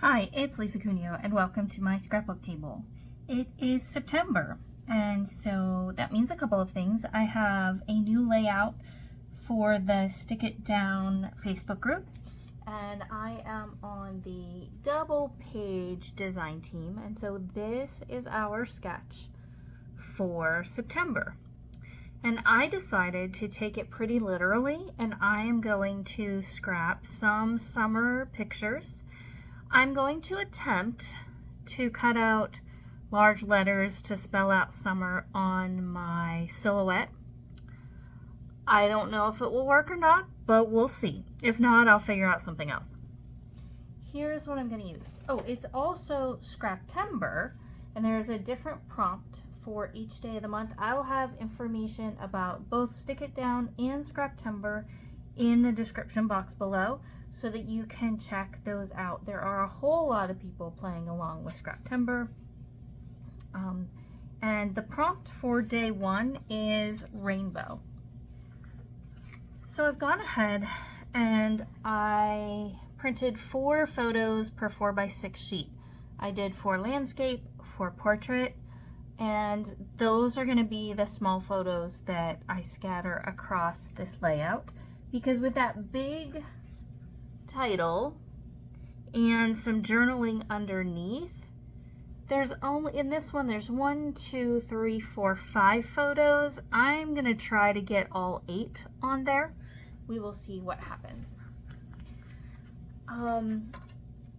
Hi, it's Lisa Cuneo and welcome to my scrapbook table. It is September and so that means a couple of things. I have a new layout for the Stick It Down Facebook group and I am on the double page design team, and so this is our sketch for September. And I decided to take it pretty literally, and I am going to scrap some summer pictures. I'm going to attempt to cut out large letters to spell out summer on my silhouette. I don't know if it will work or not, but we'll see. If not, I'll figure out something else. Here's what I'm going to use. Oh, it's also Scraptember, and there's a different prompt for each day of the month. I will have information about both Stick It Down and Scraptember in the description box below so that you can check those out. There are a whole lot of people playing along with Scraptember. And the prompt for day one is rainbow. So I've gone ahead and I printed 4 photos per 4x6 sheet. I did 4 landscape, 4 portrait, and those are going to be the small photos that I scatter across this layout, because with that big title and some journaling underneath, there's only, in this one, there's 1, 2, 3, 4, 5 photos. I'm going to try to get all 8 on there. We will see what happens.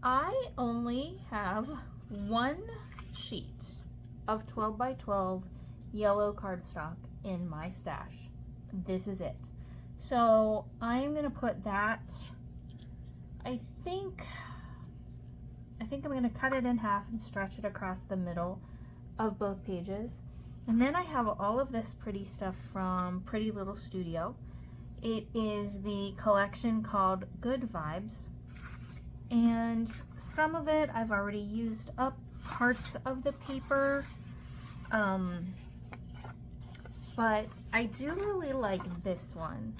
I only have 1 sheet of 12 by 12 yellow cardstock in my stash. This is it. So I'm gonna put that, I think I'm gonna cut it in half and stretch it across the middle of both pages. And then I have all of this pretty stuff from Pretty Little Studio. It is the collection called Good Vibes. And some of it I've already used up parts of the paper. But I do really like this one.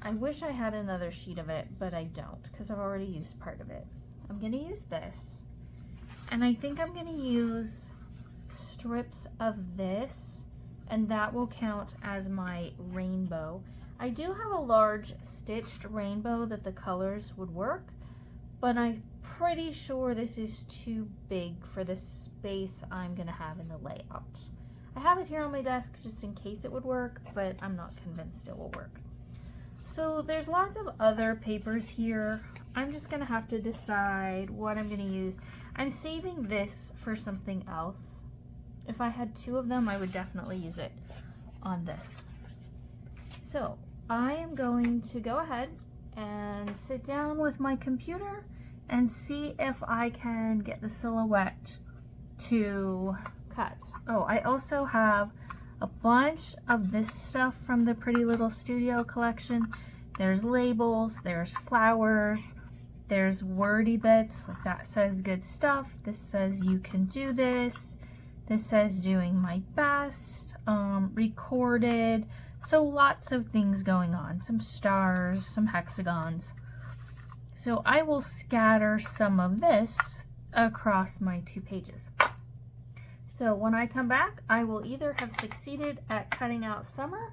I wish I had another sheet of it, but I don't because I've already used part of it. I'm gonna use this, and I think I'm gonna use strips of this, and that will count as my rainbow. I do have a large stitched rainbow that the colors would work, but I'm pretty sure this is too big for the space I'm gonna have in the layout. I have it here on my desk just in case it would work, but I'm not convinced it will work. So there's lots of other papers here. I'm just gonna have to decide what I'm gonna use. I'm saving this for something else. If I had 2 of them, I would definitely use it on this. So I am going to go ahead and sit down with my computer and see if I can get the silhouette to cut. Oh, I also have a bunch of this stuff from the Pretty Little Studio collection. There's labels, there's flowers, there's wordy bits, like that says good stuff. This says you can do this. This says doing my best, recorded. So lots of things going on, some stars, some hexagons. So I will scatter some of this across my 2 pages. So when I come back, I will either have succeeded at cutting out summer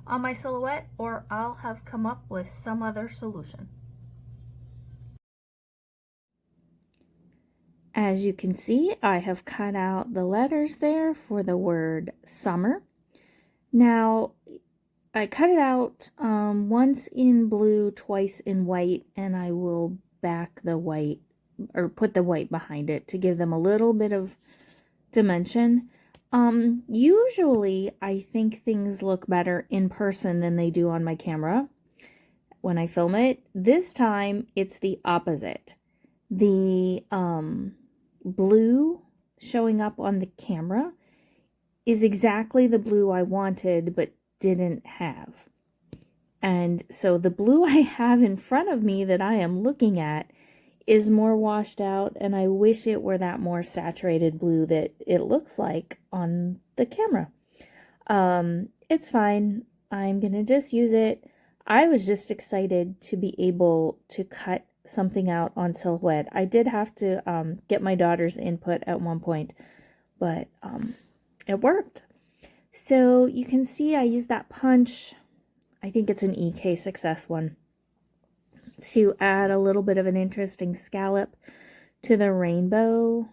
on my silhouette, or I'll have come up with some other solution. As you can see, I have cut out the letters there for the word summer. Now, I cut it out once in blue, twice in white, and I will back the white, or put the white behind it to give them a little bit of dimension. Usually I think things look better in person than they do on my camera when I film it. This time it's the opposite. The blue showing up on the camera is exactly the blue I wanted but didn't have. And so the blue I have in front of me that I am looking at is more washed out, and I wish it were that more saturated blue that it looks like on the camera. It's fine. I'm gonna just use it. I was just excited to be able to cut something out on Silhouette. I did have to get my daughter's input at one point, but it worked. So you can see I used that punch, I think it's an EK Success one, to add a little bit of an interesting scallop to the rainbow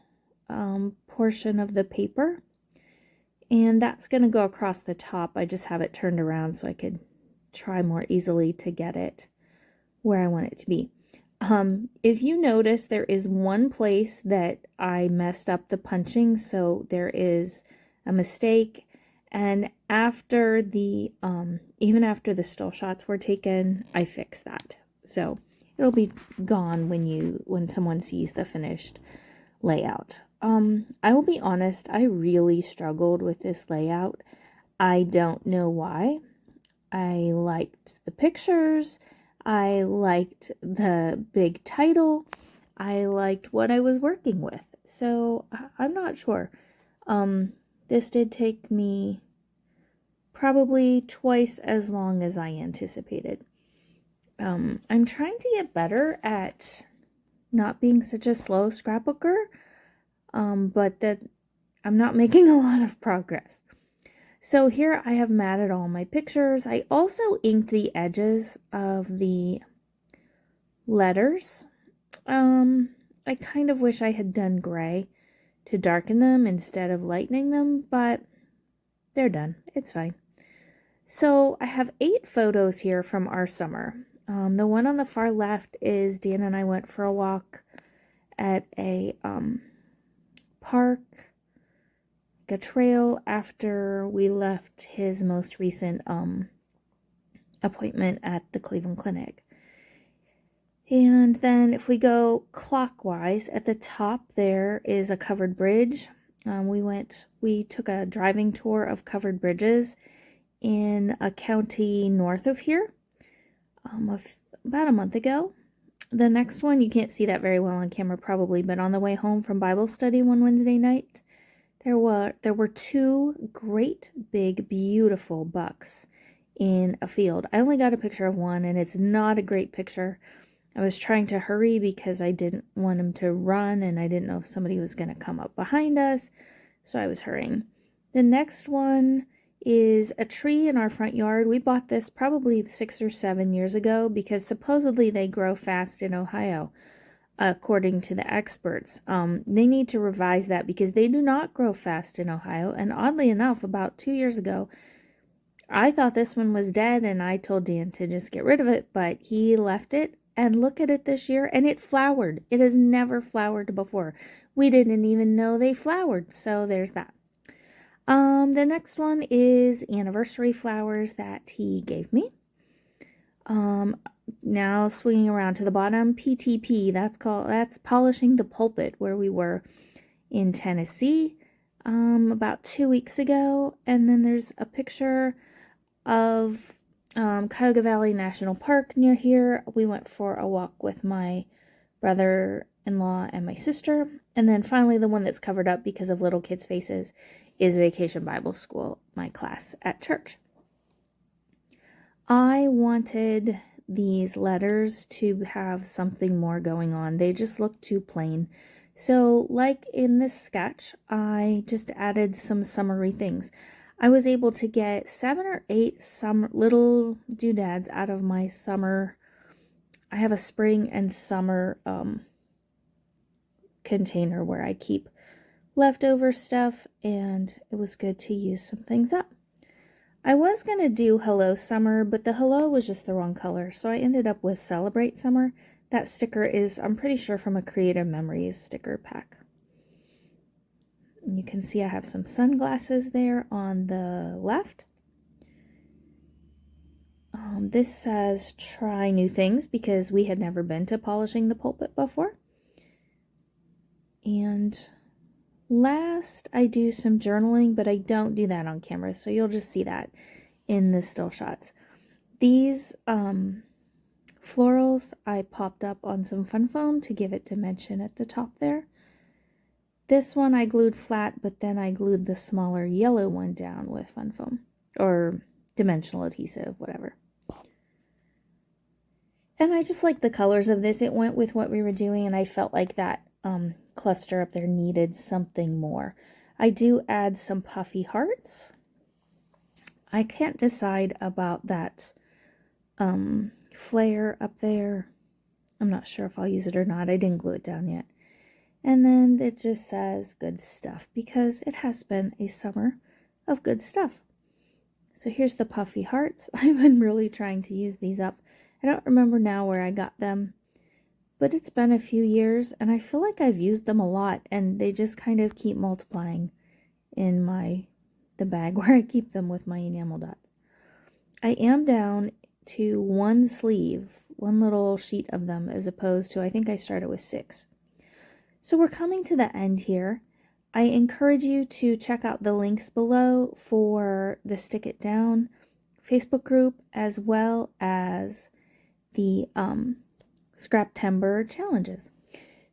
portion of the paper. And that's going to go across the top. I just have it turned around so I could try more easily to get it where I want it to be. If you notice, there is one place that I messed up the punching, so there is a mistake. And after the, even after the still shots were taken, I fixed that. So it'll be gone when someone sees the finished layout. I will be honest, I really struggled with this layout. I don't know why. I liked the pictures. I liked the big title. I liked what I was working with. So I'm not sure. This did take me probably twice as long as I anticipated. I'm trying to get better at not being such a slow scrapbooker, but that I'm not making a lot of progress. So here I have matted all my pictures. I also inked the edges of the letters. I kind of wish I had done gray to darken them instead of lightening them, but they're done. It's fine. So I have 8 photos here from our summer. The one on the far left is Dan and I went for a walk at a park, a trail, after we left his most recent appointment at the Cleveland Clinic. And then if we go clockwise, at the top there is a covered bridge. We took a driving tour of covered bridges in a county north of here about a month ago. The next one, you can't see that very well on camera probably, but on the way home from Bible study one Wednesday night, there were 2 great big beautiful bucks in a field. I only got a picture of one, and it's not a great picture. I was trying to hurry because I didn't want him to run, and I didn't know if somebody was going to come up behind us, so I was hurrying. The next one is a tree in our front yard. We bought this probably 6 or 7 years ago because supposedly they grow fast in Ohio, according to the experts. They need to revise that because they do not grow fast in Ohio. And oddly enough, about 2 years ago, I thought this one was dead and I told Dan to just get rid of it, but he left it. And look at it this year, and it flowered. It has never flowered before. We didn't even know they flowered, so there's that. The next one is anniversary flowers that he gave me. Now swinging around to the bottom, PTP, that's polishing the pulpit, where we were in Tennessee about 2 weeks ago. And then there's a picture of Cuyahoga Valley National Park near here. We went for a walk with my brother-in-law and my sister. And then finally, the one that's covered up because of little kids' faces is Vacation Bible School, my class at church. I wanted these letters to have something more going on. They just look too plain. So like in this sketch, I just added some summary things. I was able to get 7 or 8 little doodads out of my summer. I have a spring and summer container where I keep leftover stuff, and it was good to use some things up. I was going to do Hello Summer, but the hello was just the wrong color, so I ended up with Celebrate Summer. That sticker is, I'm pretty sure, from a Creative Memories sticker pack. You can see I have some sunglasses there on the left. This says try new things because we had never been to polishing the pulpit before. And last, I do some journaling, but I don't do that on camera, so you'll just see that in the still shots. These florals I popped up on some fun foam to give it dimension at the top there. This one I glued flat, but then I glued the smaller yellow one down with fun foam or dimensional adhesive, whatever. And I just like the colors of this. It went with what we were doing, and I felt like that cluster up there needed something more. I do add some puffy hearts. I can't decide about that flare up there. I'm not sure if I'll use it or not. I didn't glue it down yet. And then it just says good stuff because it has been a summer of good stuff. So here's the puffy hearts. I've been really trying to use these up. I don't remember now where I got them, but it's been a few years and I feel like I've used them a lot and they just kind of keep multiplying in the bag where I keep them with my enamel dot. I am down to one sleeve, one little sheet of them, as opposed to, I think I started with 6. So we're coming to the end here. I encourage you to check out the links below for the Stick It Down Facebook group, as well as the Scraptember challenges.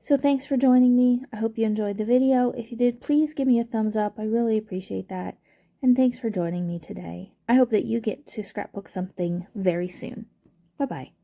So thanks for joining me. I hope you enjoyed the video. If you did, please give me a thumbs up. I really appreciate that. And thanks for joining me today. I hope that you get to scrapbook something very soon. Bye-bye.